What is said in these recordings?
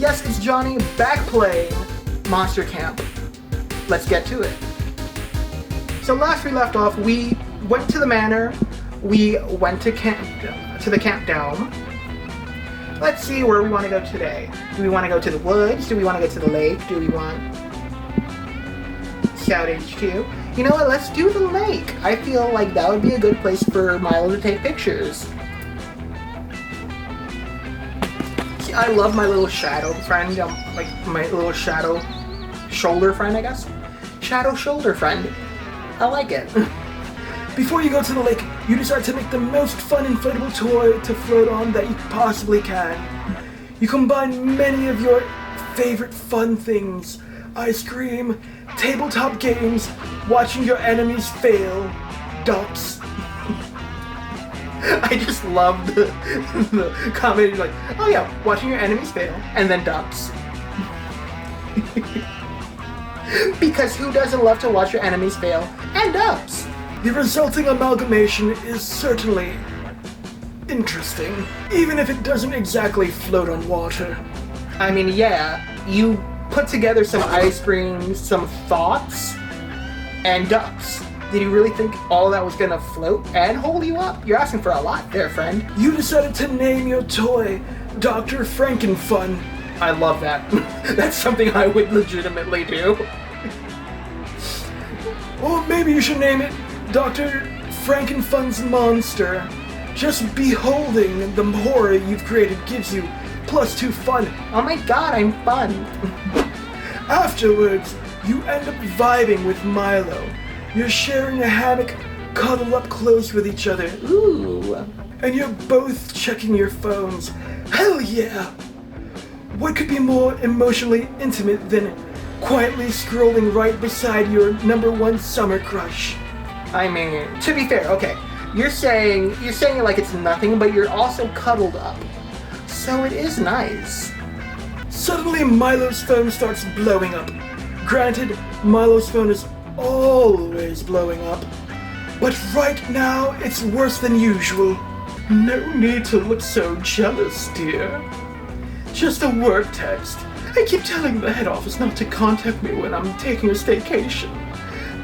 Yes, it's Johnny back playing Monster Camp. Let's get to it. So last we left off, we went to the manor, we went to the camp dome. Let's see where we want to go today. Do we want to go to the woods? Do we want to go to the lake? Do we want Scout HQ? You know what, let's do the lake. I feel like that would be a good place for Milo to take pictures. See, I love my little shadow friend, like my little shadow shoulder friend, I guess? Shadow shoulder friend. I like it. Before you go to the lake, you decide to make the most fun inflatable toy to float on that you possibly can. You combine many of your favorite fun things: ice cream, tabletop games, watching your enemies fail, dots. I just love the comment, like, oh yeah, watching your enemies fail, and then dots. Because who doesn't love to watch your enemies fail and dubs? The resulting amalgamation is certainly interesting, even if it doesn't exactly float on water. I mean, yeah, you put together some ice cream, some thoughts, and ducks. Did you really think all that was gonna float and hold you up? You're asking for a lot there, friend. You decided to name your toy Dr. Frankenfun. I love that. That's something I would legitimately do. Or maybe you should name it Dr. Frankenfun's Monster. Just beholding the horror you've created gives you +2 fun. Oh my god, I'm fun. Afterwards, you end up vibing with Milo. You're sharing a hammock, cuddled up close with each other. Ooh. And you're both checking your phones. Hell yeah! What could be more emotionally intimate than quietly scrolling right beside your #1 summer crush? I mean, to be fair, okay, you're saying it like it's nothing, but you're also cuddled up. So it is nice. Suddenly, Milo's phone starts blowing up. Granted, Milo's phone is always blowing up, but right now, it's worse than usual. No need to look so jealous, dear. Just a work text. I keep telling the head office not to contact me when I'm taking a staycation,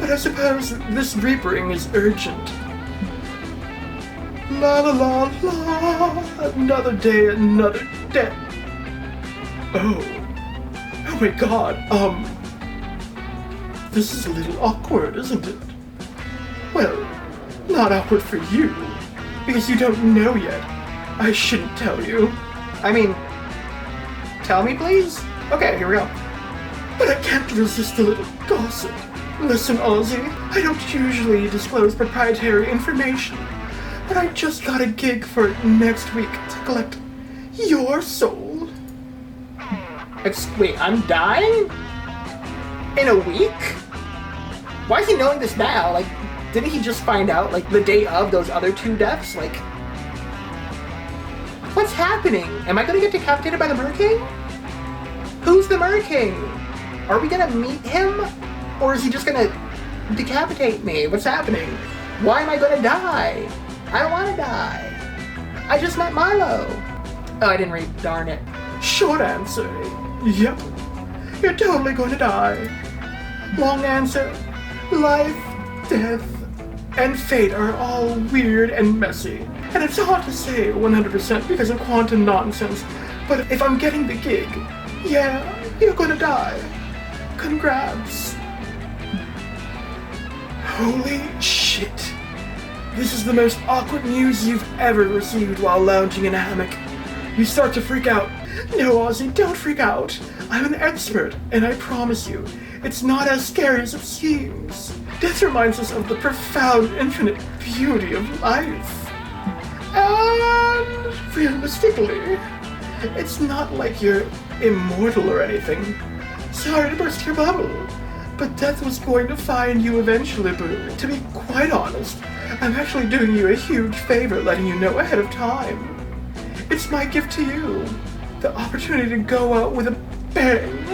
but I suppose this ring is urgent. La la la la, another day, another day. Oh my god, this is a little awkward, isn't it? Well, not awkward for you, because you don't know yet. I shouldn't tell you. I mean, tell me please? Okay, here we go. But I can't resist a little gossip. Listen, Ozzy, I don't usually disclose proprietary information, but I just got a gig for next week to collect your soul. Wait, I'm dying? In a week? Why is he knowing this now? Like, didn't he just find out, like, the day of those other 2 deaths? Like, what's happening? Am I gonna get decapitated by the Mer King? Who's the Mer King? Are we gonna meet him? Or is he just gonna decapitate me? What's happening? Why am I gonna die? I don't wanna die. I just met Milo. Oh, I didn't read, darn it. Short answer, yep. You're totally going to die. Long answer, life, death, and fate are all weird and messy. And it's hard to say 100% because of quantum nonsense, but if I'm getting the gig, yeah, you're gonna die. Congrats. Holy shit. This is the most awkward news you've ever received while lounging in a hammock. You start to freak out. No, Ozzy, don't freak out. I'm an expert, and I promise you, it's not as scary as it seems. Death reminds us of the profound, infinite beauty of life. And realistically, it's not like you're immortal or anything. Sorry to burst your bubble, but death was going to find you eventually, Boo. To be quite honest, I'm actually doing you a huge favor letting you know ahead of time. It's my gift to you, the opportunity to go out with a bang.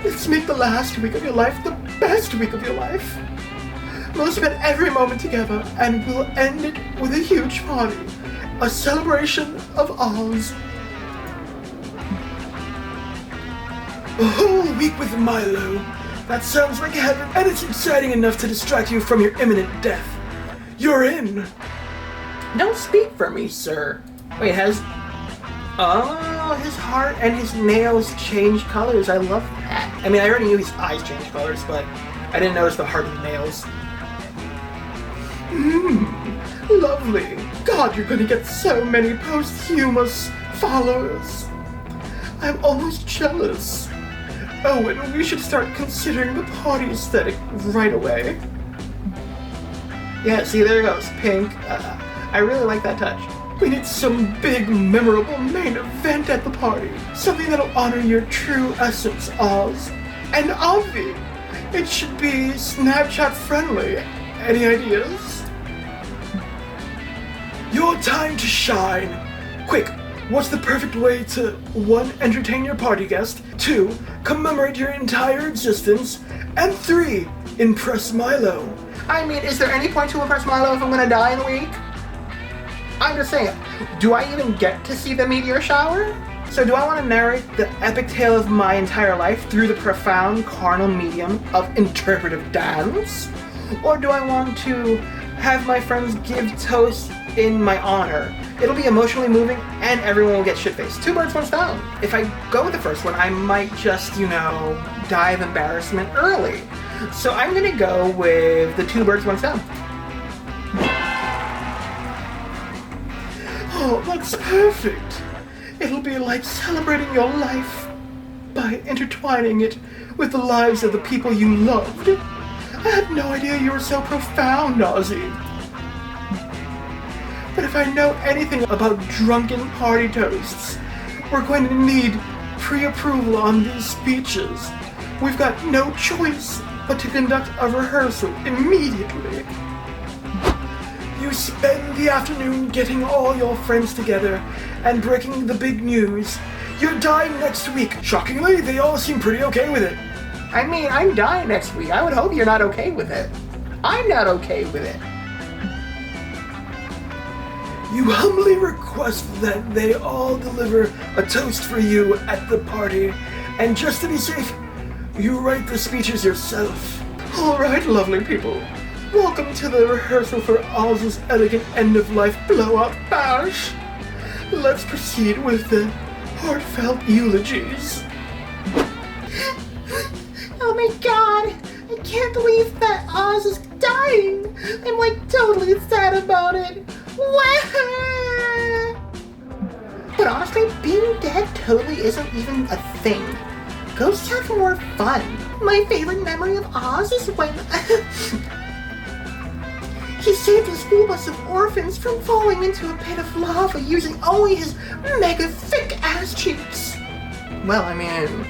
Let's make the last week of your life the best week of your life. We'll spend every moment together, and we'll end it with a huge party. A celebration of Oz. A whole week with Milo. That sounds like heaven, and it's exciting enough to distract you from your imminent death. You're in. Don't speak for me, sir. Wait, Oh, his heart and his nails change colors. I love that. I mean, I already knew his eyes change colors, but I didn't notice the heart and nails. Lovely. God, you're gonna get so many posthumous followers. I'm almost jealous. Oh, and we should start considering the party aesthetic right away. Yeah, see, there it goes. Pink. I really like that touch. We need some big, memorable main event at the party. Something that'll honor your true essence, Oz. And Avi. It should be Snapchat friendly. Any ideas? Your time to shine. Quick, what's the perfect way to 1. Entertain your party guest, 2. Commemorate your entire existence, and 3. Impress Milo. I mean, is there any point to impress Milo if I'm gonna die in a week? I'm just saying, do I even get to see the meteor shower? So do I want to narrate the epic tale of my entire life through the profound carnal medium of interpretive dance? Or do I want to have my friends give toasts in my honor? It'll be emotionally moving and everyone will get shit-faced. 2 birds, 1 stone. If I go with the first one, I might just, die of embarrassment early. So I'm gonna go with the 2 birds, 1 stone. Oh, that's perfect. It'll be like celebrating your life by intertwining it with the lives of the people you loved. I had no idea you were so profound, Ozzy. But if I know anything about drunken party toasts, we're going to need pre-approval on these speeches. We've got no choice but to conduct a rehearsal immediately. You spend the afternoon getting all your friends together and breaking the big news. You're dying next week. Shockingly, they all seem pretty okay with it. I mean, I'm dying next week. I would hope you're not okay with it. I'm not okay with it. You humbly request that they all deliver a toast for you at the party, and just to be safe, you write the speeches yourself. All right, lovely people. Welcome to the rehearsal for Oz's elegant end-of-life blowout bash. Let's proceed with the heartfelt eulogies. Oh my god! I can't believe that Oz is dying! I'm totally sad about it! Wah! But honestly, being dead totally isn't even a thing. Ghosts have more fun. My favorite memory of Oz is when he saved a school bus of orphans from falling into a pit of lava using only his mega thick ass cheeks. Well, I mean,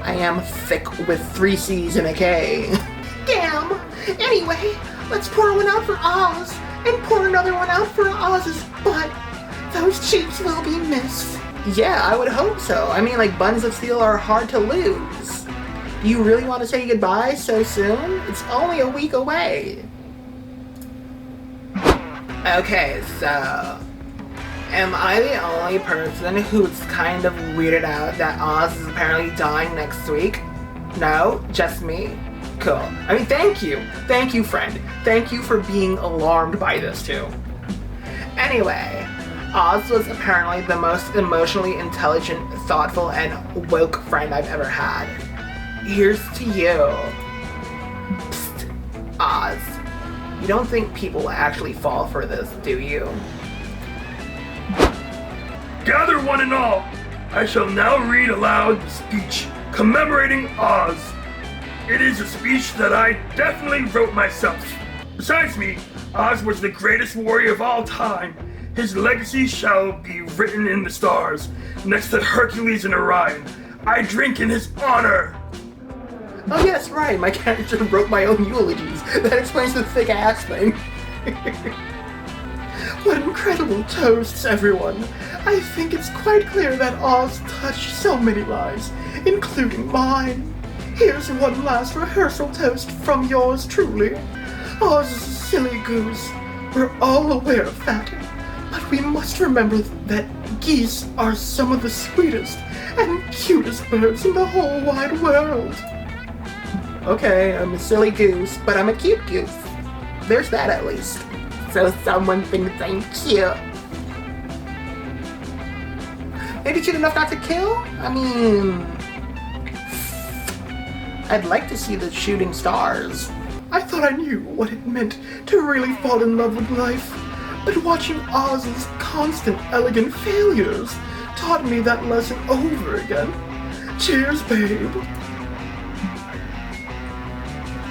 I am thick with 3 C's and a K. Damn! Anyway, let's pour one out for Oz, and pour another one out for Oz's butt. Those cheeks will be missed. Yeah, I would hope so. I mean, buns of steel are hard to lose. Do you really want to say goodbye so soon? It's only a week away. Okay, so am I the only person who's kind of weirded out that Oz is apparently dying next week? No, just me? Cool. I mean, thank you. Thank you, friend. Thank you for being alarmed by this, too. Anyway, Oz was apparently the most emotionally intelligent, thoughtful, and woke friend I've ever had. Here's to you. Psst, Oz. You don't think people will actually fall for this, do you? Gather one and all, I shall now read aloud the speech commemorating Oz. It is a speech that I definitely wrote myself. Besides me, Oz was the greatest warrior of all time. His legacy shall be written in the stars, next to Hercules and Orion. I drink in his honor. Oh yes, right, my character wrote my own eulogies. That explains the thick ass thing. What incredible toasts, everyone. I think it's quite clear that Oz touched so many lives, including mine. Here's one last rehearsal toast from yours truly. Oz's silly goose. We're all aware of that. But we must remember that geese are some of the sweetest and cutest birds in the whole wide world. Okay, I'm a silly goose, but I'm a cute goose. There's that at least. So someone thinks I'm cute. Maybe cute enough not to kill? I mean, I'd like to see the shooting stars. I thought I knew what it meant to really fall in love with life, but watching Oz's constant elegant failures taught me that lesson over again. Cheers, babe.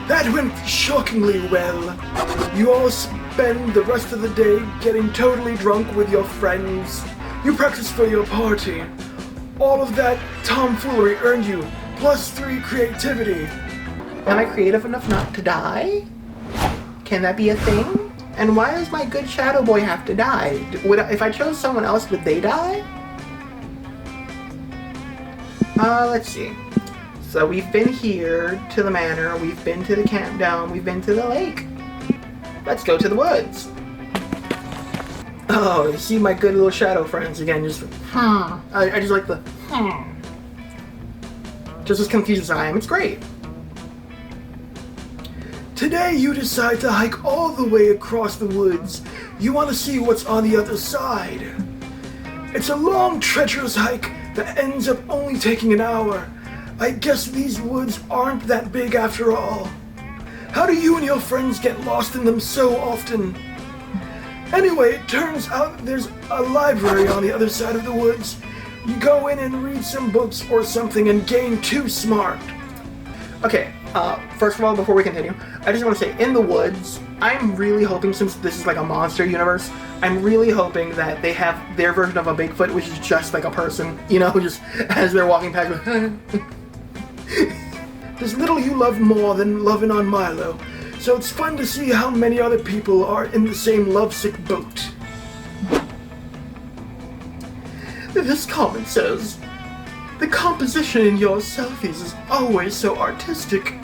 That went shockingly well. You all spend the rest of the day getting totally drunk with your friends. You practice for your party. All of that tomfoolery earned you +3 creativity. Am I creative enough not to die? Can that be a thing? And why does my good shadow boy have to die? If I chose someone else, would they die? Let's see. So we've been here to the manor, we've been to the camp down, we've been to the lake. Let's go to the woods. Oh, you see my good little shadow friends again, just I just like the just as confused as I am, it's great. Today you decide to hike all the way across the woods. You want to see what's on the other side. It's a long, treacherous hike that ends up only taking an hour. I guess these woods aren't that big after all. How do you and your friends get lost in them so often? Anyway, it turns out there's a library on the other side of the woods. You go in and read some books or something and gain 2 smart. Okay, first of all, before we continue, I just want to say, in the woods, I'm really hoping, since this is like a monster universe, I'm really hoping that they have their version of a Bigfoot, which is just like a person, you know, just as they're walking past. There's little you love more than loving on Milo, so it's fun to see how many other people are in the same lovesick boat. This comment says, "The composition in your selfies is always so artistic.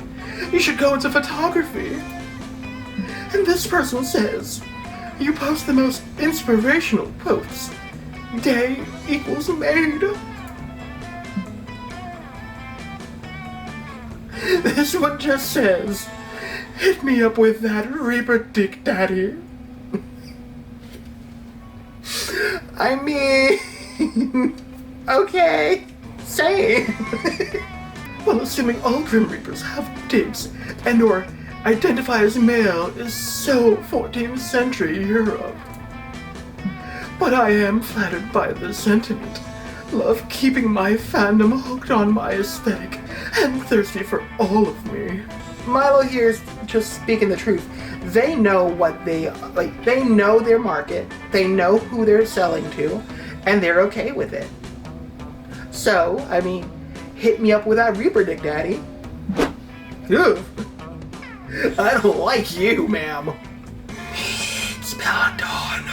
You should go into photography." And this person says, "You post the most inspirational posts. Day equals made." This one just says, "Hit me up with that Reaper Dick Daddy." I mean, okay, same. Well, assuming all Grim Reapers have dicks and or identify as male is so 14th century Europe. But I am flattered by this sentiment. Love keeping my fandom hooked on my aesthetic and thirsty for all of me. Milo here's just speaking the truth. They know what they like. They know their market. They know who they're selling to, and they're okay with it. So, I mean, hit me up with that Reaper Dick Daddy. Ew. I don't like you, ma'am. It's about dawn.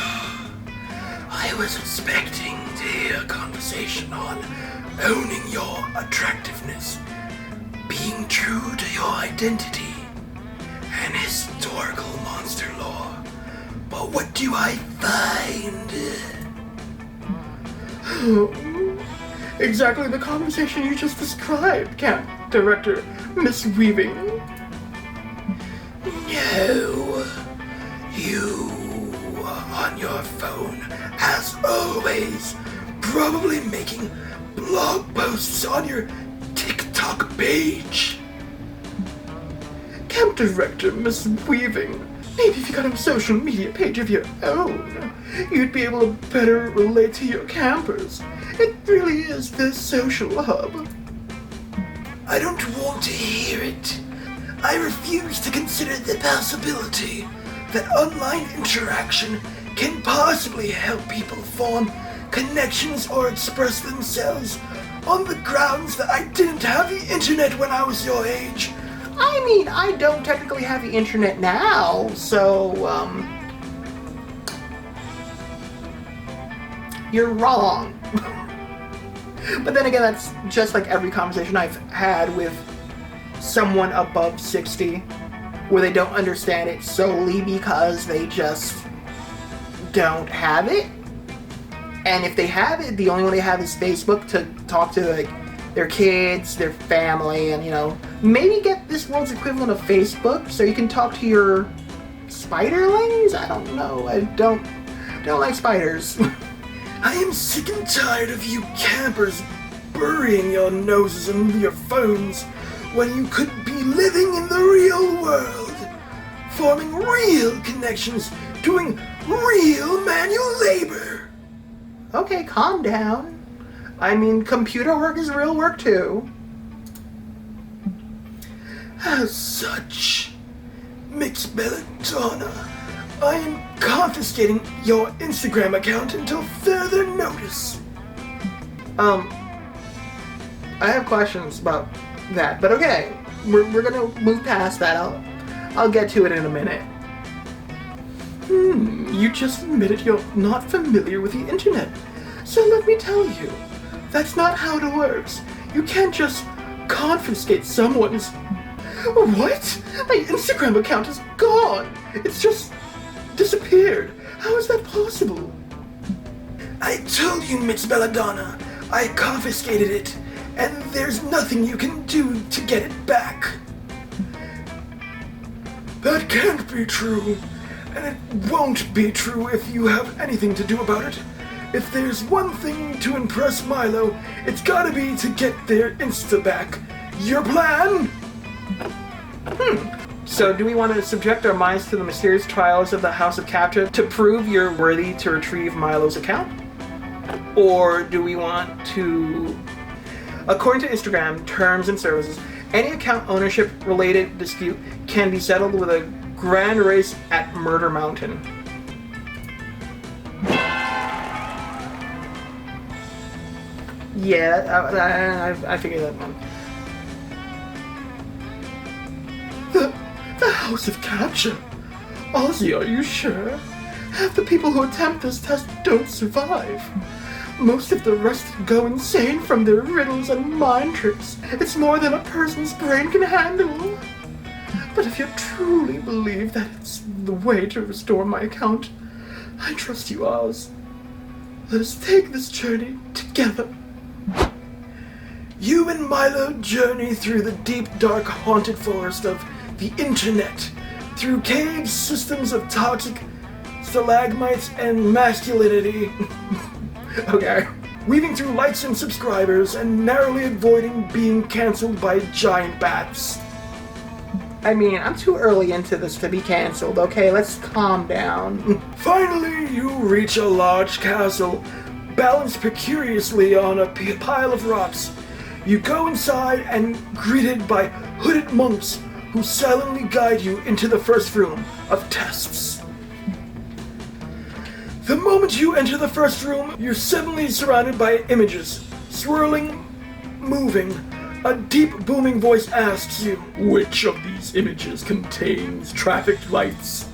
I was expecting to hear a conversation on owning your attractiveness, being true to your identity, and historical monster lore. But what do I find? Exactly the conversation you just described, Camp Director Miss Weaving. No, you on your phone, as always, probably making blog posts on your TikTok page. Camp Director Miss Weaving, maybe if you got a social media page of your own, you'd be able to better relate to your campers. It really is the social hub. I don't want to hear it. I refuse to consider the possibility that online interaction can possibly help people form connections or express themselves on the grounds that I didn't have the internet when I was your age. I mean, I don't technically have the internet now, so, you're wrong. But then again, that's just like every conversation I've had with someone above 60, where they don't understand it solely because they just don't have it. And if they have it, the only one they have is Facebook to talk to like their kids, their family, and maybe get this world's equivalent of Facebook so you can talk to your spiderlings? I don't know. I don't like spiders. I am sick and tired of you campers burying your noses in your phones when you could be living in the real world, forming real connections, doing real manual labor. Okay, calm down. I mean, computer work is real work too. As such, Mix Belladonna, I am confiscating your Instagram account until further notice. I have questions about that, but okay, we're gonna move past that. I'll get to it in a minute. You just admitted you're not familiar with the internet. So let me tell you, that's not how it works. You can't just confiscate someone's... What? My Instagram account is gone. It's just disappeared. How is that possible? I told you, Miss Belladonna, I confiscated it, and there's nothing you can do to get it back. That can't be true, and it won't be true if you have anything to do about it. If there's one thing to impress Milo, it's gotta be to get their Insta back. Your plan? So do we want to subject our minds to the mysterious trials of the House of Capture to prove you're worthy to retrieve Milo's account? Or do we want to... According to Instagram terms and services, any account ownership related dispute can be settled with a grand race at Murder Mountain. Yeah, I figured that one. The House of Capture? Ozzy, are you sure? Half the people who attempt this test don't survive. Most of the rest go insane from their riddles and mind tricks. It's more than a person's brain can handle. But if you truly believe that it's the way to restore my account, I trust you, Oz. Let us take this journey together. You and Milo journey through the deep, dark, haunted forest of the internet, through cave systems of toxic stalagmites and masculinity. Okay. Weaving through likes and subscribers and narrowly avoiding being cancelled by giant bats. I mean, I'm too early into this to be cancelled, okay? Let's calm down. Finally, you reach a large castle, balanced precariously on a pile of rocks. You go inside and greeted by hooded monks who silently guide you into the first room of tests. The moment you enter the first room, you're suddenly surrounded by images, swirling, moving. A deep, booming voice asks you, which of these images contains traffic lights?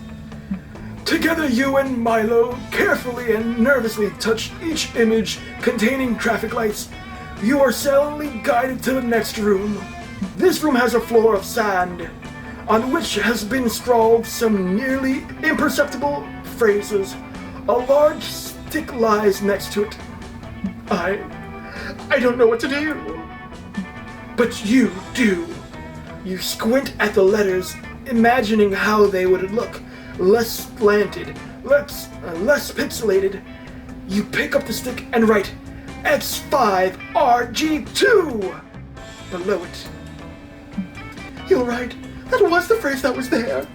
Together, you and Milo carefully and nervously touch each image containing traffic lights. You are silently guided to the next room. This room has a floor of sand, on which has been scrawled some nearly imperceptible phrases. A large stick lies next to it. I don't know what to do. But you do. You squint at the letters, imagining how they would look. Less slanted, less pixelated. You pick up the stick and write X5RG2 below it. You're right. That was the phrase that was there.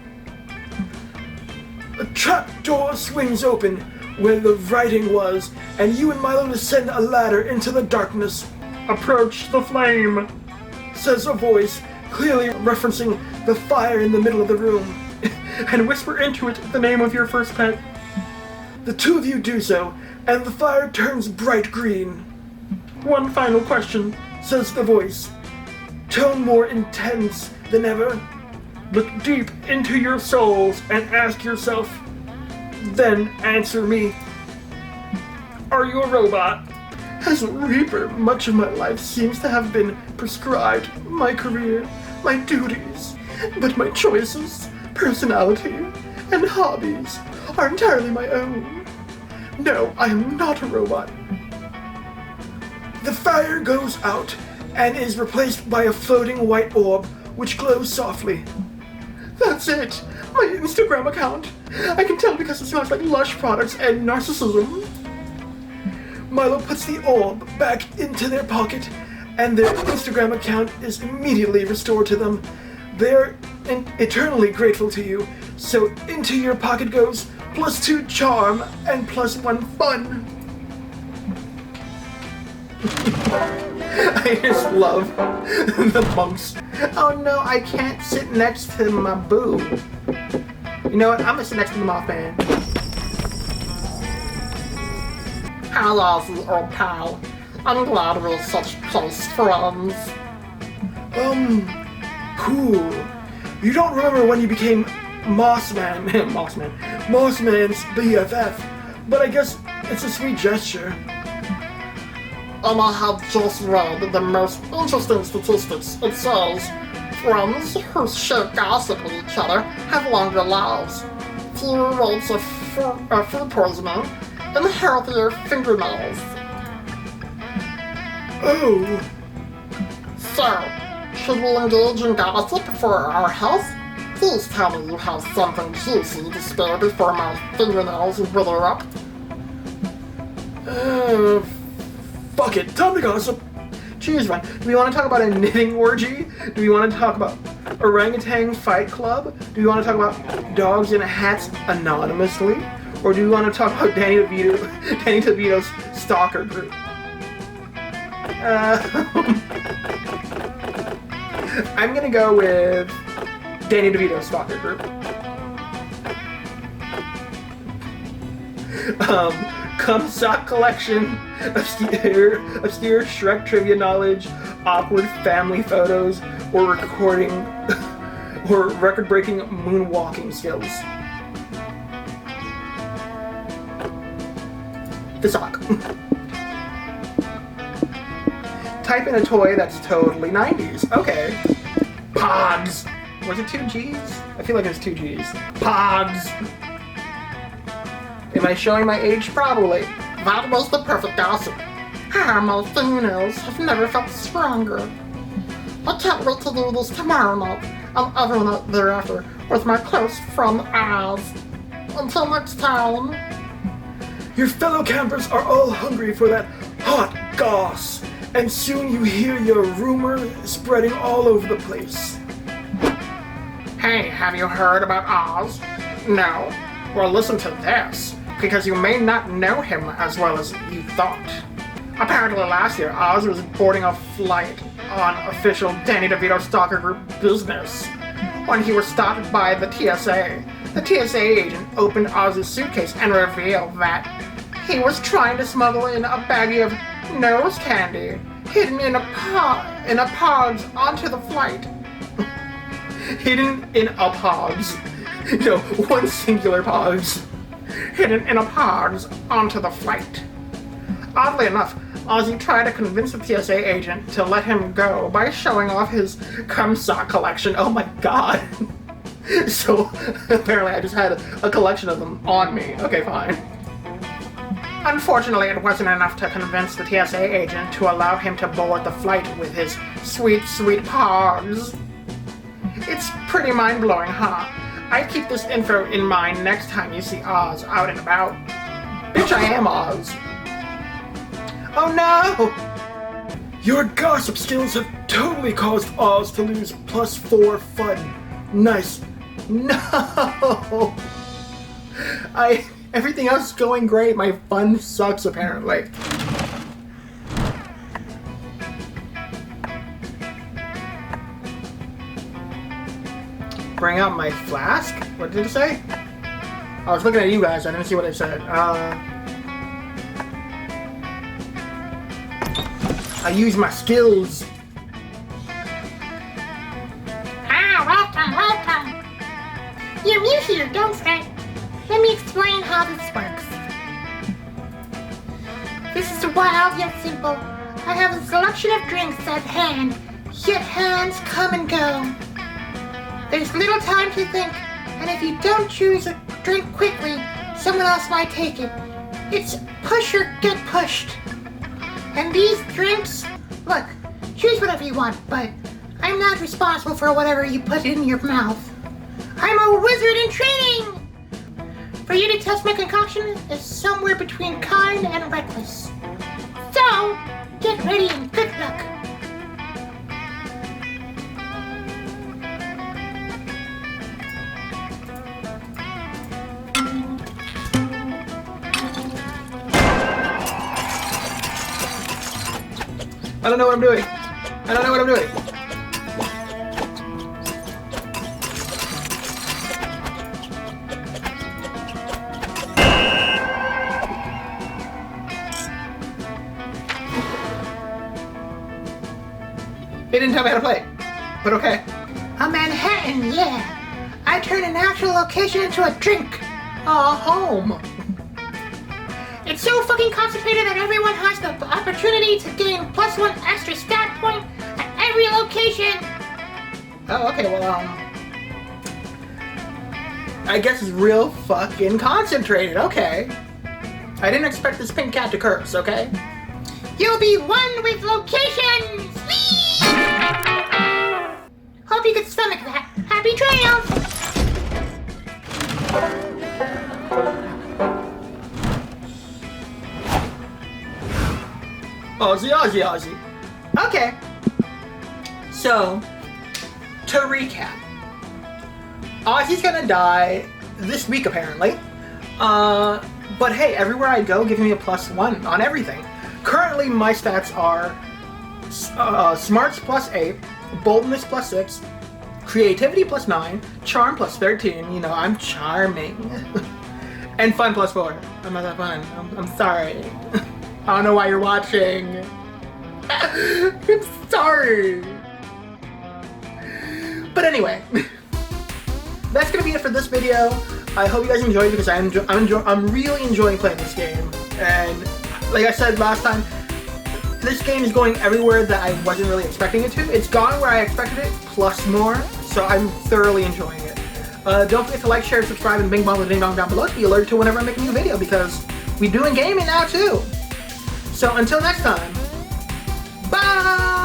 A trap door swings open where the writing was, and you and Milo descend a ladder into the darkness. Approach the flame, says a voice, clearly referencing the fire in the middle of the room, And whisper into it the name of your first pet. The two of you do so, and the fire turns bright green. One final question, says the voice, tone more intense than ever. Look deep into your souls and ask yourself, then answer me. Are you a robot? As a Reaper, much of my life seems to have been prescribed, my career, my duties, but my choices, personality, and hobbies are entirely my own. No, I am not a robot. The fire goes out and is replaced by a floating white orb which glows softly. That's it! My Instagram account! I can tell because it smells like Lush products and narcissism. Milo puts the orb back into their pocket and their Instagram account is immediately restored to them. They're eternally grateful to you, so into your pocket goes +2 charm and +1 fun. I just love the monks. Oh no, I can't sit next to my boo. You know what? I'm gonna sit next to the Mothman. Hi, Ozzy, old pal. I'm glad we're such close friends. Cool. You don't remember when you became Mossman's BFF, but I guess it's a sweet gesture. And I have just read the most interesting statistics. It says friends who share gossip with each other have longer lives, fewer rates of food poisoning, and healthier fingernails. Oh, So, should we engage in gossip for our health? Please tell me you have something juicy to spare before my fingernails wither up. fuck it, time to gossip. Choose one. Do we want to talk about a knitting orgy? Do we want to talk about orangutan fight club? Do we want to talk about dogs in hats anonymously? Or do we want to talk about Danny DeVito's stalker group? I'm gonna go with Danny DeVito's stalker group. Cum sock collection, obscure Shrek trivia knowledge, awkward family photos, or record-breaking moonwalking skills. The sock. Type in a toy that's totally 90s. Okay. Pogs. Was it 2 G's? I feel like it was 2 G's. Pogs. Am I showing my age? Probably. That was the perfect gossip. My fingernails have never felt stronger. I can't wait to do this tomorrow night and every night thereafter with my close friend Oz. Until next time. Your fellow campers are all hungry for that hot goss, and soon you hear your rumor spreading all over the place. Hey, have you heard about Oz? No? Well, listen to this, because you may not know him as well as you thought. Apparently last year, Oz was boarding a flight on official Danny DeVito stalker group business when he was stopped by the TSA. The TSA agent opened Oz's suitcase and revealed that he was trying to smuggle in a baggie of nose candy hidden in a pods onto the flight. Hidden in a pods. No, one singular pods. Hidden in a pods onto the flight. Oddly enough, Ozzy tried to convince the TSA agent to let him go by showing off his cum sock collection. Oh my god. So, apparently I just had a collection of them on me. Okay, fine. Unfortunately, it wasn't enough to convince the TSA agent to allow him to board the flight with his sweet, sweet paws. It's pretty mind-blowing, huh? I'd keep this info in mind next time you see Oz out and about. Bitch, I am Oz. Oh no! Your gossip skills have totally caused Oz to lose +4 fun. Nice. No! Everything else is going great. My fun sucks, apparently. Bring out my flask? What did it say? I was looking at you guys. I didn't see what it said. I use my skills. Welcome. You're new here, don't fret. Let me explain how this works. This is wild yet simple. I have a selection of drinks at hand, yet hands come and go. There's little time to think, and if you don't choose a drink quickly, someone else might take it. It's push or get pushed. And these drinks, look, choose whatever you want, but I'm not responsible for whatever you put in your mouth. I'm a wizard in training! For you to test my concoction is somewhere between kind and reckless. So, get ready and good luck. I don't know what I'm doing. I don't know what I'm doing. They didn't tell me how to play, but okay. A Manhattan, yeah. I turn an actual location into a drink. Home. It's so fucking concentrated that everyone has the opportunity to gain +1 extra stat point at every location. Oh, okay, well, I guess it's real fucking concentrated, okay. I didn't expect this pink cat to curse, okay? You'll be one with locations! Whee! Hope you could stomach that. Happy trails! Ozzy. Okay. So, to recap. Ozzy's gonna die this week, apparently. But hey, everywhere I go, giving me a +1 on everything. Currently, my stats are Smarts +8, Boldness +6, Creativity +9, Charm +13. You know, I'm charming. And Fun +4. I'm not that fun. I'm sorry. I don't know why you're watching. I'm sorry. But anyway, that's gonna be it for this video. I hope you guys enjoyed because I'm really enjoying playing this game. And like I said last time, this game is going everywhere that I wasn't really expecting it to. It's gone where I expected it, plus more. So I'm thoroughly enjoying it. Don't forget to like, share, subscribe, and bing bong the ding dong down below to be alerted to whenever I make a new video because we're doing gaming now too. So until next time, bye!